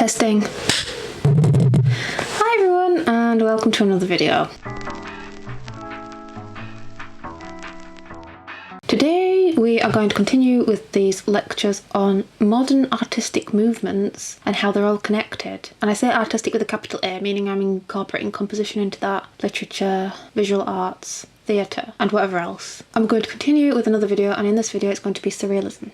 Testing. Hi everyone and welcome to another video. Today we are going to continue with these lectures on modern artistic movements and how they're all connected. And I say artistic with a capital A, meaning I'm incorporating composition into that, literature, visual arts, theatre and whatever else. I'm going to continue with another video, and in this video it's going to be Surrealism.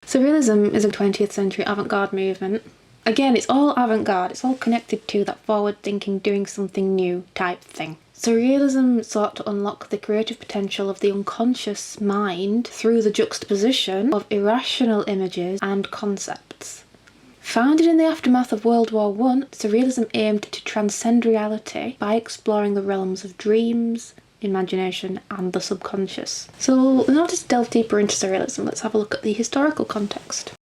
Surrealism is a 20th century avant-garde movement. Again, it's all avant-garde, it's all connected to that forward-thinking, doing something new type thing. Surrealism sought to unlock the creative potential of the unconscious mind through the juxtaposition of irrational images and concepts. Founded in the aftermath of World War I, Surrealism aimed to transcend reality by exploring the realms of dreams, imagination and the subconscious. So in order to delve deeper into Surrealism, let's have a look at the historical context.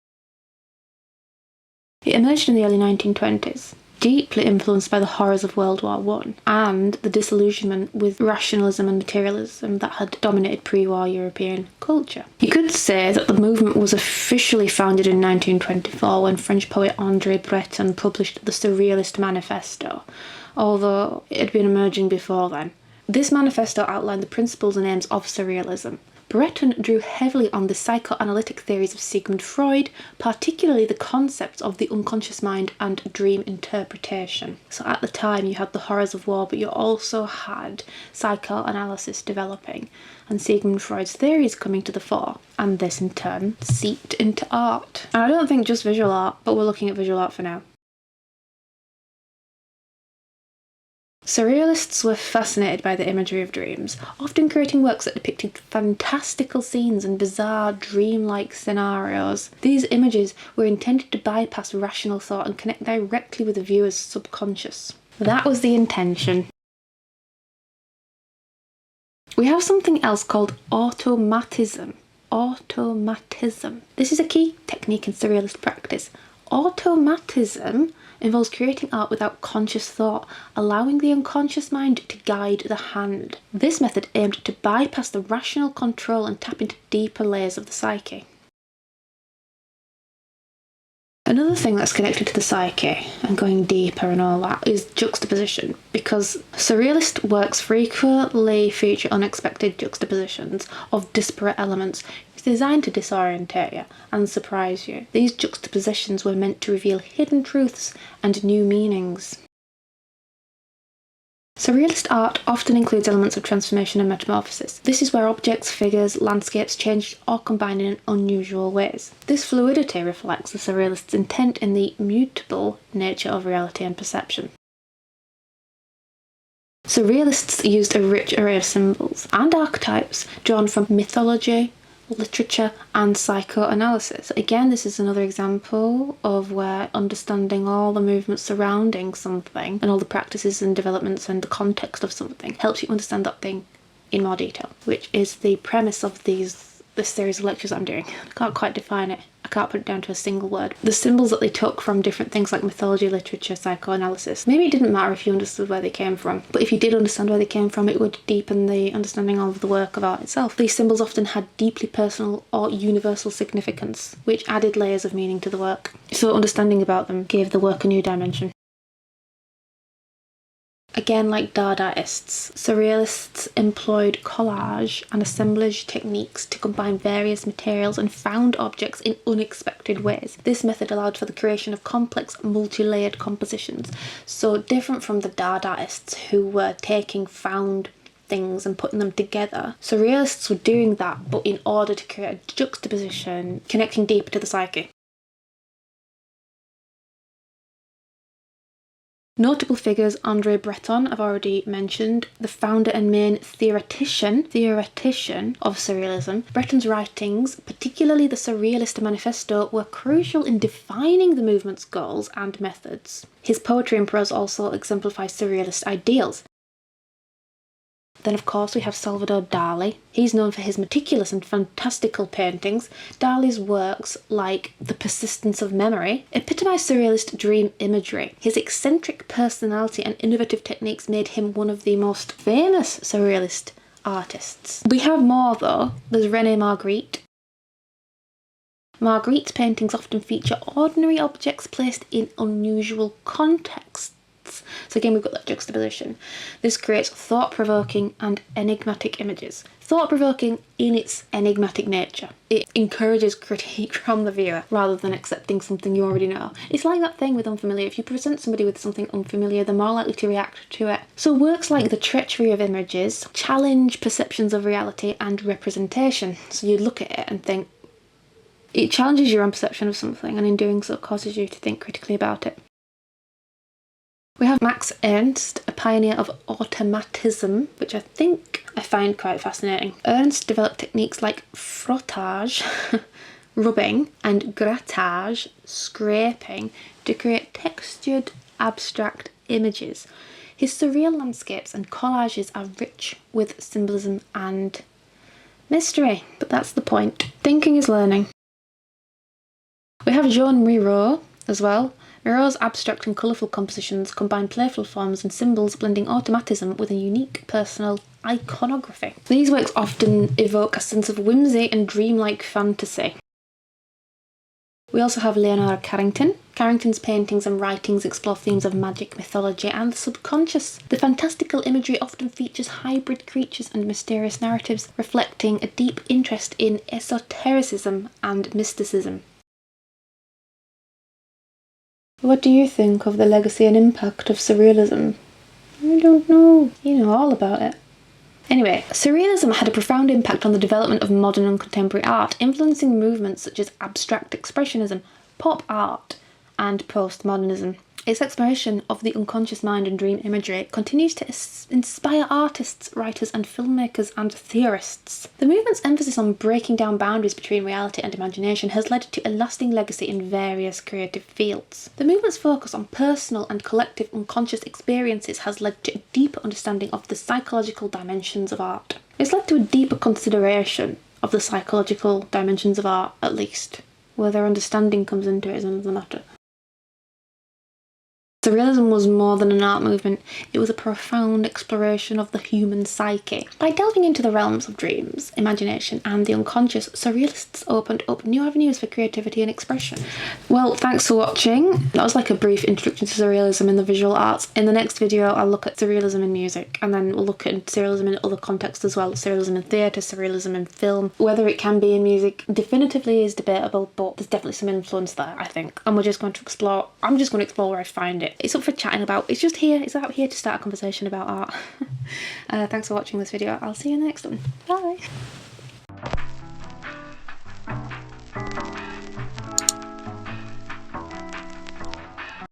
It emerged in the early 1920s, deeply influenced by the horrors of World War I and the disillusionment with rationalism and materialism that had dominated pre-war European culture. You could say that the movement was officially founded in 1924 when French poet André Breton published the Surrealist Manifesto, although it had been emerging before then. This manifesto outlined the principles and aims of Surrealism. Breton drew heavily on the psychoanalytic theories of Sigmund Freud, particularly the concepts of the unconscious mind and dream interpretation. So at the time you had the horrors of war, but you also had psychoanalysis developing and Sigmund Freud's theories coming to the fore, and this in turn seeped into art. And I don't think just visual art, but we're looking at visual art for now. Surrealists were fascinated by the imagery of dreams, often creating works that depicted fantastical scenes and bizarre, dreamlike scenarios. These images were intended to bypass rational thought and connect directly with the viewer's subconscious. That was the intention. We have something else called automatism. Automatism. This is a key technique in surrealist practice. Automatism involves creating art without conscious thought, allowing the unconscious mind to guide the hand. This method aimed to bypass the rational control and tap into deeper layers of the psyche. Another thing that's connected to the psyche and going deeper and all that is juxtaposition, because surrealist works frequently feature unexpected juxtapositions of disparate elements. It's designed to disorientate you and surprise you. These juxtapositions were meant to reveal hidden truths and new meanings. Surrealist art often includes elements of transformation and metamorphosis. This is where objects, figures, landscapes change or combine in unusual ways. This fluidity reflects the surrealist's intent in the mutable nature of reality and perception. Surrealists used a rich array of symbols and archetypes drawn from mythology, literature and psychoanalysis. Again, this is another example of where understanding all the movements surrounding something and all the practices and developments and the context of something helps you understand that thing in more detail, which is the premise of this series of lectures I'm doing. I can't quite define it. I can't put it down to a single word. The symbols that they took from different things like mythology, literature, psychoanalysis. Maybe it didn't matter if you understood where they came from, but if you did understand where they came from, it would deepen the understanding of the work of art itself. These symbols often had deeply personal or universal significance, which added layers of meaning to the work. So understanding about them gave the work a new dimension. Again, like Dadaists, Surrealists employed collage and assemblage techniques to combine various materials and found objects in unexpected ways. This method allowed for the creation of complex, multi-layered compositions, so different from the Dadaists who were taking found things and putting them together. Surrealists were doing that, but in order to create a juxtaposition, connecting deeper to the psyche. Notable figures: André Breton, I've already mentioned, the founder and main theoretician of Surrealism. Breton's writings, particularly the Surrealist Manifesto, were crucial in defining the movement's goals and methods. His poetry and prose also exemplify Surrealist ideals. Then of course we have Salvador Dalí. He's known for his meticulous and fantastical paintings. Dalí's works, like The Persistence of Memory, epitomise surrealist dream imagery. His eccentric personality and innovative techniques made him one of the most famous surrealist artists. We have more though. There's René Margritte, Margritte's paintings often feature ordinary objects placed in unusual contexts. So again, we've got that juxtaposition. This creates thought-provoking and enigmatic images. Thought-provoking in its enigmatic nature. It encourages critique from the viewer rather than accepting something you already know. It's like that thing with unfamiliar. If you present somebody with something unfamiliar, they're more likely to react to it. So works like The Treachery of Images challenge perceptions of reality and representation. So you look at it and think, it challenges your own perception of something, and in doing so causes you to think critically about it. We have Max Ernst, a pioneer of automatism, which I find quite fascinating. Ernst developed techniques like frottage, rubbing, and grattage, scraping, to create textured, abstract images. His surreal landscapes and collages are rich with symbolism and mystery, but that's the point. Thinking is learning. We have Joan Miró as well. Miró's abstract and colourful compositions combine playful forms and symbols, blending automatism with a unique personal iconography. These works often evoke a sense of whimsy and dreamlike fantasy. We also have Leonora Carrington. Carrington's paintings and writings explore themes of magic, mythology, and the subconscious. The fantastical imagery often features hybrid creatures and mysterious narratives, reflecting a deep interest in esotericism and mysticism. What do you think of the legacy and impact of Surrealism? I don't know. You know all about it. Anyway, Surrealism had a profound impact on the development of modern and contemporary art, influencing movements such as abstract expressionism, pop art, and postmodernism. Its exploration of the unconscious mind and dream imagery continues to inspire artists, writers, and filmmakers and theorists. The movement's emphasis on breaking down boundaries between reality and imagination has led to a lasting legacy in various creative fields. The movement's focus on personal and collective unconscious experiences has led to a deeper understanding of the psychological dimensions of art. It's led to a deeper consideration of the psychological dimensions of art, at least. Whether understanding comes into it is another matter. Surrealism was more than an art movement, it was a profound exploration of the human psyche. By delving into the realms of dreams, imagination, and the unconscious, Surrealists opened up new avenues for creativity and expression. Well, thanks for watching. That was like a brief introduction to Surrealism in the visual arts. In the next video, I'll look at Surrealism in music, and then we'll look at Surrealism in other contexts as well. Surrealism in theatre, Surrealism in film. Whether it can be in music definitively is debatable, but there's definitely some influence there, I think. And I'm just going to explore where I find it. It's up for chatting about. It's just here. It's out here to start a conversation about art. Thanks for watching this video. I'll see you in the next one. Bye.